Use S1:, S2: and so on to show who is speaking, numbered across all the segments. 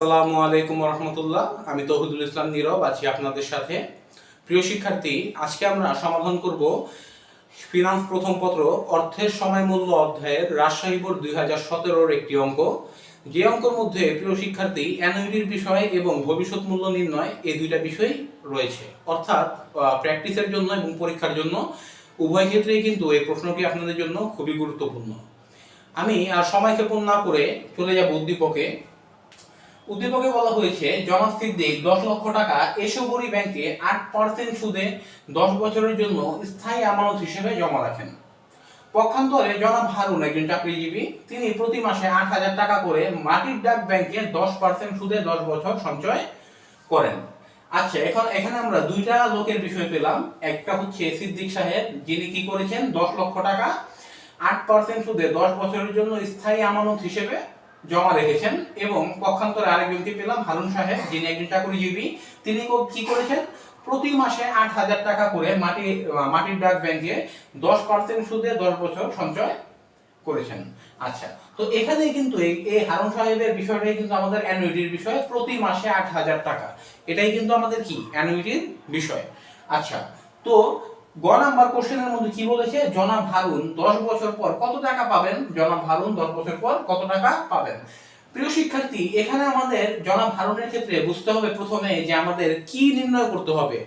S1: আসসালামু আলাইকুম রহমতুল্লাহ। আমি তৌহিদুল ইসলাম নীরব আছি আপনাদের সাথে। প্রিয় শিক্ষার্থী, আজকে আমরা সমাধান করব ফিনান্স প্রথম পত্র অর্থের সময় মূল্য অধ্যায়ের রাজশাহী বোর্ড 2017-র একটি অঙ্ক। যে অঙ্কের মধ্যে প্রিয় শিক্ষার্থী অ্যানুইটির বিষয় এবং ভবিষ্যৎ মূল্য নির্ণয় এই দুইটা বিষয় রয়েছে, অর্থাৎ প্র্যাকটিসের জন্য এবং পরীক্ষার জন্য উভয় ক্ষেত্রেই কিন্তু এই প্রশ্নটি আপনাদের জন্য খুবই গুরুত্বপূর্ণ। আমি আর সময় ক্ষেপণ না করে চলে যাব উদ্দীপকে। উদ্দীপকে বলা হয়েছে জনাব সিদ্দিক 10 লক্ষ টাকা এসবরি ব্যাংকে 8% সুদে 10 বছরের জন্য স্থায়ী আমানত হিসেবে জমা রাখেন। পক্ষান্তরে জনাব হারুন একজন চাকরিজীবী, তিনি প্রতি মাসে 8,000 টাকা করে মাটির ডাক ব্যাংকে 10% সুদে 10 বছর সঞ্চয় করেন। আচ্ছা, এখানে আমরা দুইটা লোকের বিষয় পেলাম। একটা হচ্ছে সিদ্দিক সাহেব, যিনি কি করেছেন 10 লক্ষ টাকা 8% সুদে 10 বছরের জন্য স্থায়ী আমানত হিসেবে জমা রেখেছেন, এবং পক্ষান্তরে আরেকজনকে পেলাম হারুন সাহেব, যিনি একজন চাকরিজীবী, তিনি কি করেছেন প্রতি মাসে 8,000 টাকা করে মাটির ডাক ব্যাংকে 10% সুদে 10 বছর সঞ্চয় করেছেন। আচ্ছা, তো এখানে কিন্তু এই হারুন সাহেবের বিষয়টাই কিন্তু আমাদের অ্যানুইটির বিষয়, প্রতি মাসে 8,000 টাকা, এটাই কিন্তু আমাদের কি অ্যানুইটির বিষয়। আচ্ছা, তো গ নাম্বার কোশ্চেনের মধ্যে কি বলেছে, জনাব হারুন 10 বছর পর কত টাকা পাবেন। জনাব হারুন 10 বছর পর কত টাকা পাবেন। প্রিয় শিক্ষার্থী, এখানে আমাদের জনাব হারুনের ক্ষেত্রে বুঝতে হবে প্রথমে যে আমাদের কি নির্ণয় করতে হবে।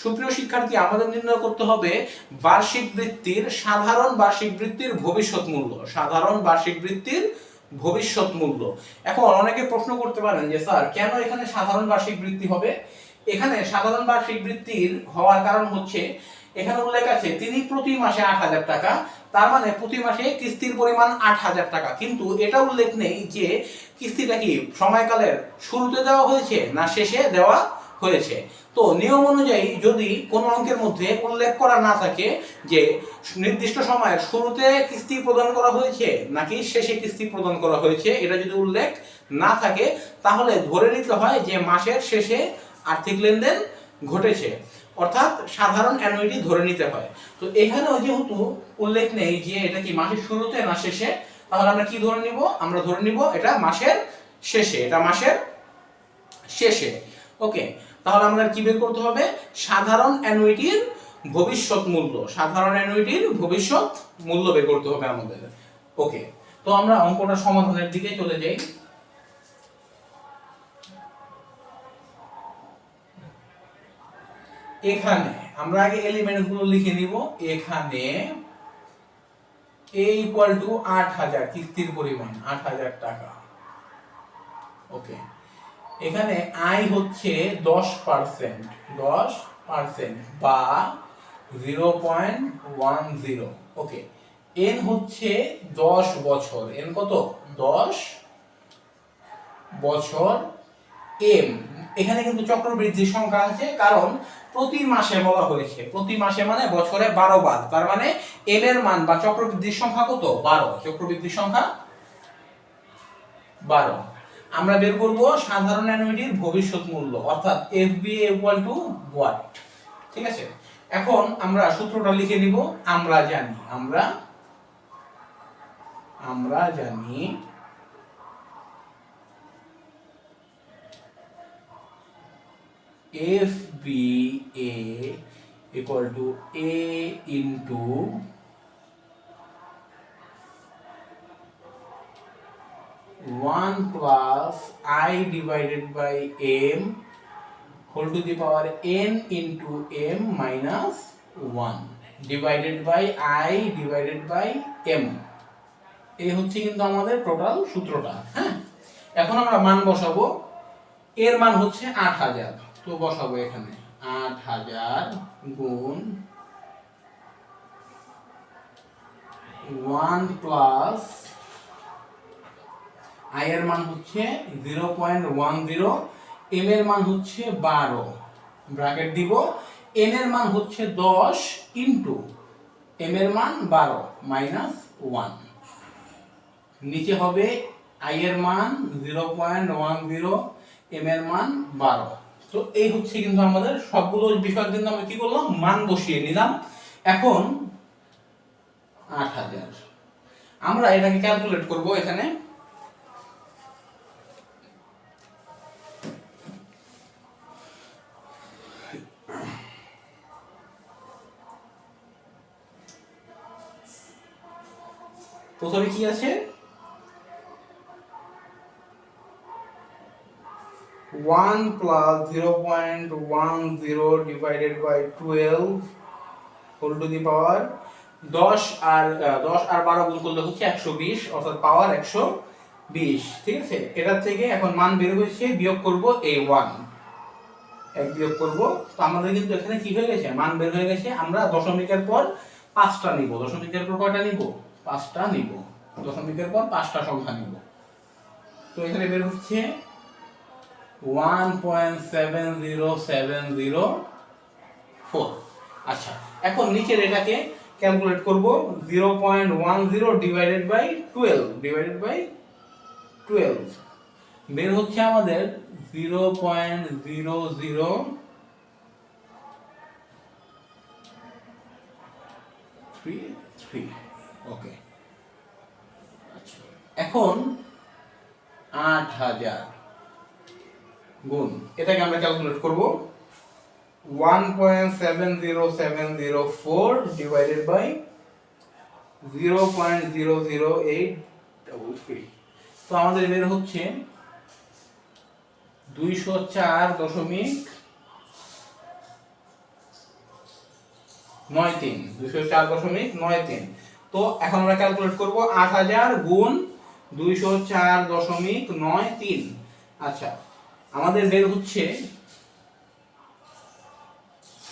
S1: সুপ্রিয় শিক্ষার্থী, আমাদের নির্ণয় করতে হবে বার্ষিক বৃত্তির সাধারণ বার্ষিক বৃত্তির ভবিষ্যৎ মূল্য, সাধারণ বার্ষিক বৃত্তির ভবিষ্যৎ মূল্য। এখন অনেকে প্রশ্ন করতে পারেন যে স্যার কেন এখানে সাধারণ বার্ষিক বৃত্তি হবে। এখানে সাধারণ বার্ষিক বৃত্তির হওয়ার কারণ হচ্ছে এখানে উল্লেখ আছে তিনি প্রতি মাসে 8,000 টাকা, তার মানে প্রতি মাসে কিস্তির পরিমাণ 8,000 টাকা, কিন্তু এটা উল্লেখ নেই যে কিস্তিটা কি সময়কালের শুরুতে দেওয়া হয়েছে না শেষে দেওয়া হয়েছে। তো নিয়ম অনুযায়ী যদি কোনো অঙ্কের মধ্যে উল্লেখ করা না থাকে যে নির্দিষ্ট সময়ের শুরুতে কিস্তি প্রদান করা হয়েছে নাকি শেষে কিস্তি প্রদান করা হয়েছে, এটা যদি উল্লেখ না থাকে তাহলে ধরে নিতে হয় যে মাসের শেষে আর্থিক লেনদেন ঘটেছে, অর্থাৎ সাধারণ অ্যানুইটি ধরে নিতে হয়। তো এখানেও যেহেতু উল্লেখ নেই যে এটা কি মাসের শুরুতে না শেষে, তাহলে আমরা কি ধরে নিব, আমরা ধরে নিব এটা মাসের শেষে, এটা মাসের শেষে। ওকে, তাহলে আমাদের কি বের করতে হবে, সাধারণ অ্যানুইটির ভবিষ্যৎ মূল্য, সাধারণ অ্যানুইটির ভবিষ্যৎ মূল্য বের করতে হবে আমাদের। ওকে, তো আমরা অঙ্কটা সমাধানের দিকে চলে যাই। এখানে আমরা আগে এলিমেন্ট গুলো লিখে নিব। এখানে a ইকুয়াল টু 8,000, কিস্তির পরিমাণ 8,000 টাকা। ওকে, এখানে আই হচ্ছে 10%, 10% বা 0.10। ওকে, এন হচ্ছে 10 বছর, এন কত 10 বছর। এম, এখানে কিন্তু চক্রবৃদ্ধির সংখ্যা আছে, কারণ প্রতি মাসে বলা হয়েছে, প্রতি মাসে মানে বছরে 12 বার, তার মানে এম এর মান বা চক্রবৃদ্ধির সংখ্যা কত 12, চক্রবৃদ্ধির সংখ্যা 12। আমরা বের করব সাধারণ অ্যানুইটির ভবিষ্যৎ মূল্য, অর্থাৎ এফবিএ ইকুয়াল টু হোয়াট। ঠিক আছে, এখন আমরা সূত্রটা লিখে নিব। আমরা জানি FBA equal to A into 1 plus I divided by M whole to the power N into M minus 1 divided by I divided by M। এই হচ্ছে কিন্তু আমাদের টোটাল সূত্রটা। হ্যাঁ, এখন আমরা মান বসাবো। এর মান হচ্ছে 8,000, তো বসাবো এখানে 8,000 গুণ 1 প্লাস আই এর মান হচ্ছে 0.10, এম এর মান হচ্ছে 12, ব্র্যাকেট দিব, এন এর মান হচ্ছে 10 ইন্টু এম এর মান 12 মাইনাস 1, নিচে হবে আই এর মান 0.10, এম এর মান 12। তো এই হচ্ছে কিন্তু আমাদের সবগুলো বিষয়ের জন্য আমরা কি করলাম, মান বসিয়ে নিলাম। এখন 8,000 আমরা এটাকে ক্যালকুলেট করব। এখানে প্রথমে কি আছে 1 plus 0.10 divided by 12 whole to the power 10 আর 12 গুণ করলে হচ্ছে 120 অর্থাৎ পাওয়ার 120। ঠিক আছে, এটা থেকে এখন মান বের হয়েছে, বিয়োগ করব এই 1 বিয়োগ করব। তো আমাদের কিন্তু এখানে কি হয়ে গেছে, মান বের হয়ে গেছে। আমরা দশমিকের পর 5টা নিব। দশমিকের পর কয়টা নিব, 5টা নিব। দশমিকের পর 5টা সংখ্যা নিব। তো এখানে বের হচ্ছে 1.70704। আচ্ছা, এখন নিচের এটাকে ক্যালকুলেট করব। 0.10 ডিভাইডেড বাই 12 বের হচ্ছে আমাদের 0.0033। ওকে, আচ্ছা, এখন 8000 গুণ, এটাকে আমরা ক্যালকুলেট করব। 1.70704 ডিভাইডেড বাই 0.00833। তো আমাদের বের হচ্ছে 204.93। তো এখন আমরা ক্যালকুলেট করব 8000 গুণ 204.93। আচ্ছা, আমাদের বের হচ্ছে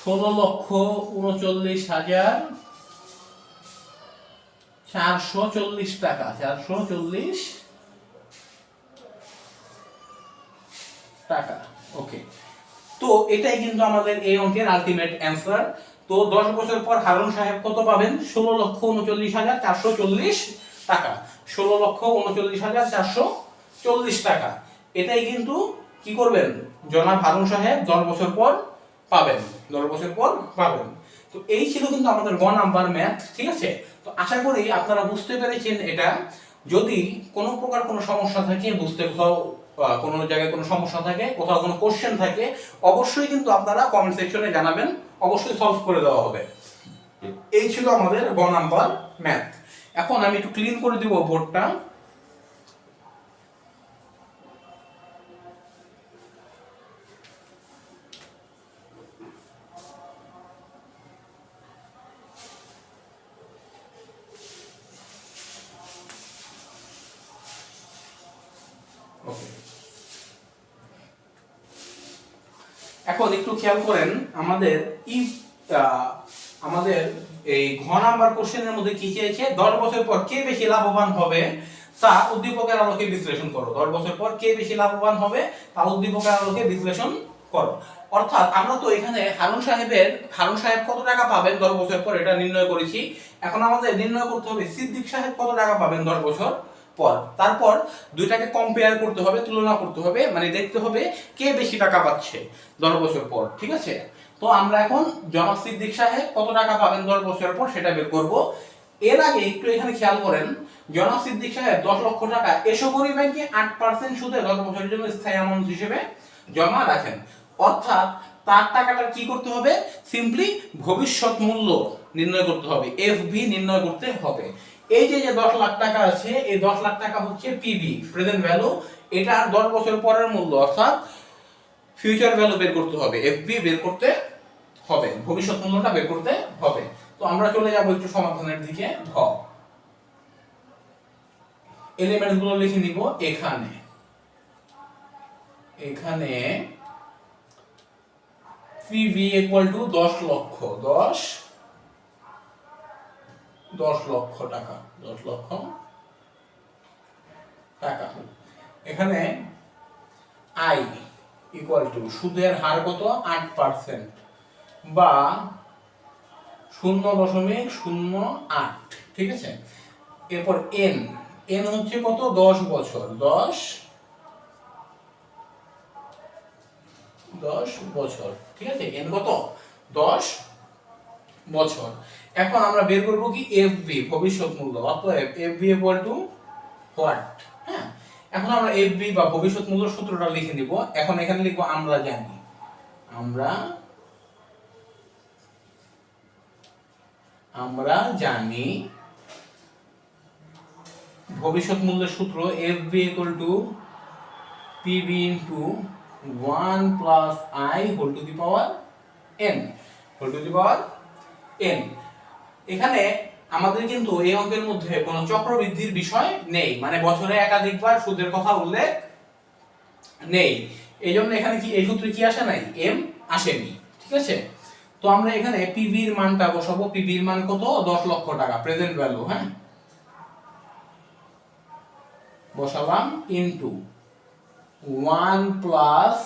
S1: 16,39,440 টাকা। 440 টাকা। ওকে, তো এটাই কিন্তু আমাদের এই অঙ্কের আলটিমেট অ্যান্সার। তো 10 বছর পর হারুন সাহেব কত পাবেন, 16,39,440 টাকা। 16,39,440 টাকা। এটাই কিন্তু কি করবেন, জনাব হারুন সাহেব 10 বছর পর পাবেন। 10 বছর পর পাবেন। তো এই ছিল কিন্তু আমাদের গ নাম্বার ম্যাথ। ঠিক আছে, তো আশা করি আপনারা বুঝতে পেরেছেন এটা। যদি কোনো প্রকার কোনো সমস্যা থাকে, বুঝতে কোথাও কোনো জায়গায় কোনো সমস্যা থাকে, কোথাও কোনো কোশ্চেন থাকে, অবশ্যই কিন্তু আপনারা কমেন্ট সেকশনে জানাবেন, অবশ্যই সলভ করে দেওয়া হবে। এই ছিল আমাদের গ নাম্বার ম্যাথ। এখন আমি একটু ক্লিন করে দিব বোর্ডটা। এখন একটু খেয়াল করেন, আমাদের এই ঘ নাম্বার কোশ্চেনের মধ্যে কি চেয়েছে, 10 বছর পর কে বেশি লাভবান হবে তা উদ্দীপকের আলোকে বিশ্লেষণ করো। 10 বছর পর কে বেশি লাভবান হবে তা উদ্দীপকের আলোকে বিশ্লেষণ করো। অর্থাৎ আমরা তো এখানে হারুন সাহেব কত টাকা পাবেন 10 বছর পর এটা নির্ণয় করেছি। এখন আমাদের নির্ণয় করতে হবে সিদ্দিক সাহেব কত টাকা পাবেন 10 বছর পর। তারপর দুইটাকে কম্পেয়ার করতে হবে, তুলনা করতে হবে, মানে দেখতে হবে কে বেশি টাকা পাচ্ছে 10 বছর পর। ঠিক আছে, তো আমরা এখন জনাব সিদ্দিক সাহেব কত টাকা পাবেন 10 বছর পর সেটা বের করব। এর আগে একটু এখানে খেয়াল করেন, জনাব সিদ্দিক সাহেব 10 লক্ষ টাকা এসবরি ব্যাংকে 8% সুদে 10 বছরের জন্য স্থায়ী অ্যামাউন্ট হিসেবে জমা রাখেন। অর্থাৎ তার টাকাটা কি করতে হবে, সিম্পলি ভবিষ্যৎ মূল্য নির্ণয় করতে হবে, এফভি নির্ণয় করতে হবে। এই যে 10 লাখ টাকা আছে, এই 10 লাখ টাকা হচ্ছে পিভি, প্রেজেন্ট ভ্যালু। এটা 10 বছর পরের মূল্য, অর্থাৎ ফিউচার ভ্যালু বের করতে হবে, এফভি বের করতে হবে, ভবিষ্যৎ মূল্যটা বের করতে হবে। তো আমরা চলে যাব একটু সমাধানের দিকে। ঢ এলিমেন্ট গুলো লিখে নিব। এখানে পিভি ইকুয়াল টু 10 লক্ষ, 10 লক্ষ টাকা, 10 লক্ষ টাকা। এখানে আই ইকুয়াল টু সুদের হার কত, 8% বা 0.08। ঠিক আছে, এরপর এন হচ্ছে কত, 10 বছর, 10 বছর। ঠিক আছে, এন কত, 10 বছর। এখন আমরা বের করব কি, এফবি ভবিষ্যৎ মূল্য। অতএব এফবি ইকুয়াল টু হোয়াট। হ্যাঁ, এখন আমরা এফবি বা ভবিষ্যৎ মূল্য সূত্রটা লিখে নিব। এখন এখানে লিখব আমরা জানি ভবিষ্যৎ মূল্যের সূত্র FB equal to PB into 1 plus I whole to the power n, whole to the power n. এখানে আমাদের কিন্তু এই অঙ্কের মধ্যে কোনো চক্রবৃদ্ধির বিষয় নেই, মানে বছরে একাধিকবার সুদের কথা উল্লেখ নেই। এই জন্য এখানে কি এই সূত্রে কি আসে নাই, এম আসেনি, ঠিক আছে। তো আমরা এখানে পিবির মানটা বসাবো। পিবির মান কত, 10 লক্ষ টাকা প্রেজেন্ট ভ্যালু, হ্যাঁ, বসালাম ইনটু 1 প্লাস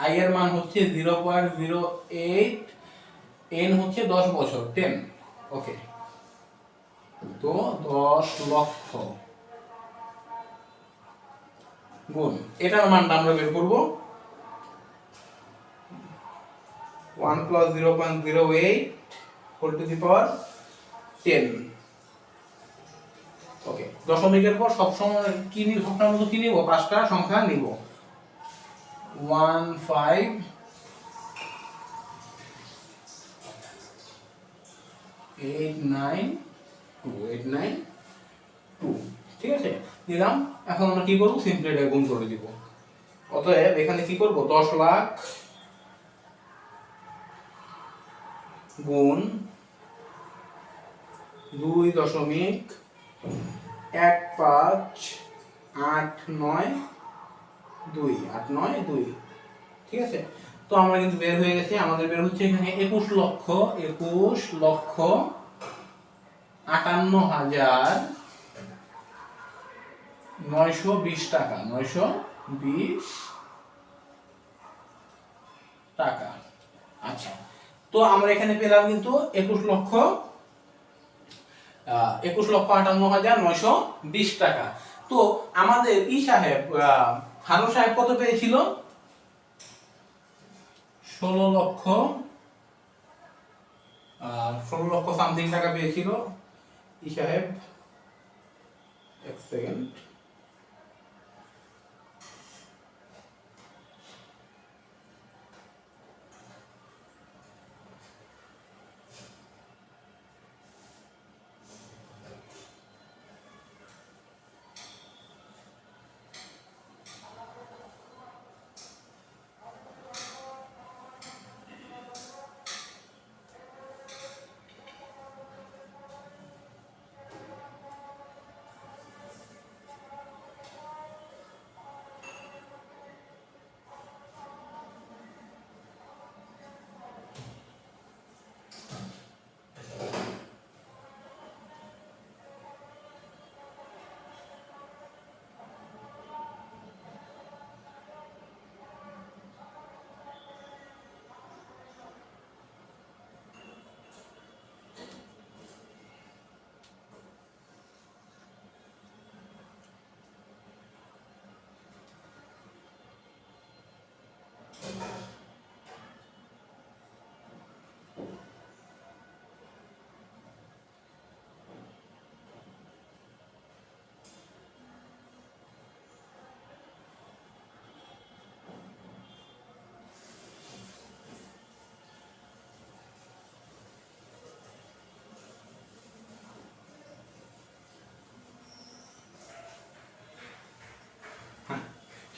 S1: আই এর মান হচ্ছে 0.08, এন হচ্ছে 10 বছর 10, ওকে। তো 10 লক্ষ গুণ এটার মানটা আমরা বের করব 1 প্লাস 0.08 হোল টু দি পাওয়ার 10, ওকে। দশমিকের পর সবসময় কি নিব, সবসময় মতো কি নিব, পাঁচটা সংখ্যা নিব। 1 5 8 9 2, 8 9 2, ঠিক আছে, দিলাম। এখন আমরা কি করব, সিম্পলি এটা গুণ করে দিব। অতএব এখানে কি করব, 10 লাখ গুণ 2.1589 2, ঠিক আছে। তো আমরা কিন্তু বের হয়ে গেছে, আমাদের বের হচ্ছে এখানে 21 লক্ষ 51,920 টাকা, 920 টাকা। আচ্ছা, তো আমরা এখানে পেলাম কিন্তু 21,58,920 টাকা। তো আমাদের সাহেব, হারুন সাহেব কত পেয়েছিল, 16 লক্ষ সামথিং টাকা পেয়েছিল সাহেব। এক সেকেন্ড,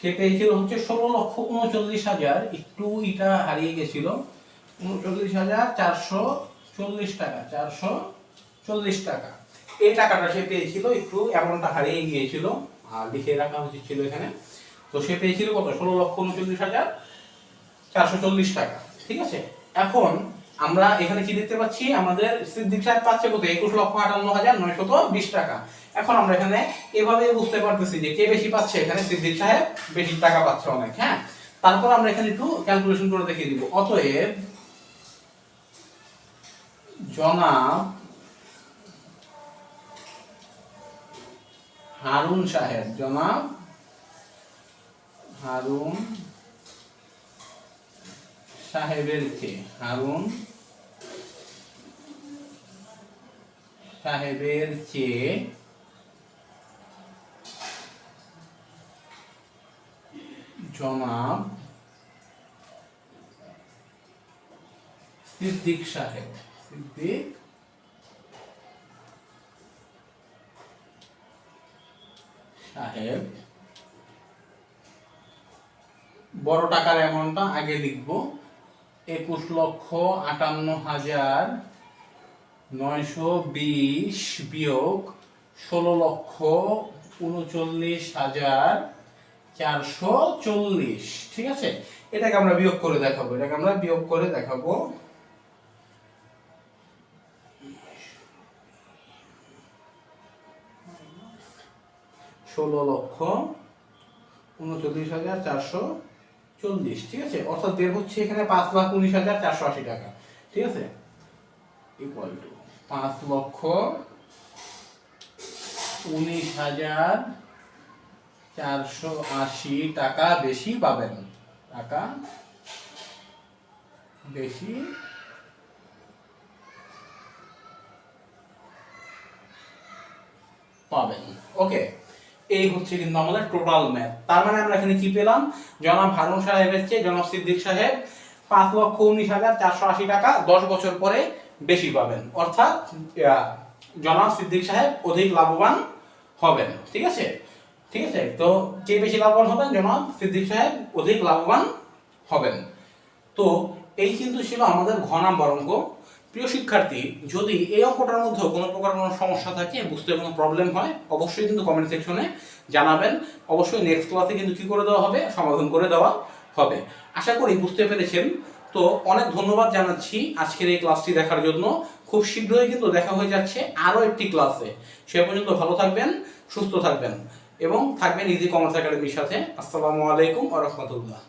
S1: সে পেয়েছিল হচ্ছে 16,39,000, একটু এটা হারিয়ে গেছিল, 39,440 টাকা, 440 টাকা। এই টাকাটা সে পেয়েছিল, একটু অ্যামাউন্টটা হারিয়ে গিয়েছিল, আর লিখে রাখা উচিত ছিল এখানে। তো সে পেয়েছিল কত, 16,39,440 টাকা, ঠিক আছে। এখন আমরা এখানে কি দেখতে পাচ্ছি, আমাদের সিদ্দিক সাহেব পাচ্ছে কত, 21,58,920 টাকা। এখন আমরা এখানে এভাবে বুঝতে পারতেছি যে কে বেশি পাচ্ছে, এখানে সিদ্দিক সাহেব বেশি টাকা পাচ্ছে অনেক, হ্যাঁ। তারপর আমরা এখানে একটু ক্যালকুলেশন করে দেখিয়ে দিব। অতএব জনাব হারুন সাহেব, জনাব হারুন সাহেবের চেয়ে, হারুন সাহেবের চেয়ে জনাব সিদ্দিক সাহেব, সিদ্দিক সাহেব, বড় টাকার অ্যামাউন্টটা আগে লিখব, 21,58,920 বিয়োগ 16,39,440। ঠিক আছে, এটাকে আমরা বিয়োগ করে দেখাবো, 16,39,440। ঠিক আছে, অর্থাৎ বের হচ্ছে এখানে 5,19,480 টাকা। ঠিক আছে, ইকুয়াল টু 5,19,480 টাকা বেশি পাবেন, টাকা বেশি পাবেন। ওকে, এই হচ্ছে কিন্তু আমাদের টোটাল ম্যাথ। তার মানে আমরা এখানে কি পেলাম, জনাব হারুন সাহেবের চেয়ে জনাব সিদ্দিক সাহেব 5,19,480 টাকা 10 বছর পরে বেশি পাবেন, অর্থাৎ জনাব সিদ্দিক সাহেব অধিক লাভবান হবেন। ঠিক আছে, তো কে বেশি লাভবান হবেন, জনাব সিদ্দিক সাহেব অধিক লাভবান হবেন। তো এই কিন্তু ছিল আমাদের ঘ নাম্বার অঙ্ক। প্রিয় শিক্ষার্থী, যদি এই অঙ্কটার মধ্যে কোনো প্রকার কোনো সমস্যা থাকে, বুঝতে কোনো প্রবলেম হয়, অবশ্যই কিন্তু কমেন্ট সেকশনে জানাবেন। অবশ্যই নেক্সট ক্লাসে কিন্তু কি করে দেওয়া হবে, সমাধান করে দেওয়া হবে। আশা করি বুঝতে পেরেছেন। তো অনেক ধন্যবাদ জানাচ্ছি আজকের এই ক্লাসটি দেখার জন্য। খুব শীঘ্রই কিন্তু দেখা হয়ে যাচ্ছে আরও একটি ক্লাসে। সে পর্যন্ত ভালো থাকবেন, সুস্থ থাকবেন এবং থাকবেন ইজি কমার্স একাডেমির সাথে। আসসালামু আলাইকুম ওয়া রাহমাতুল্লাহ।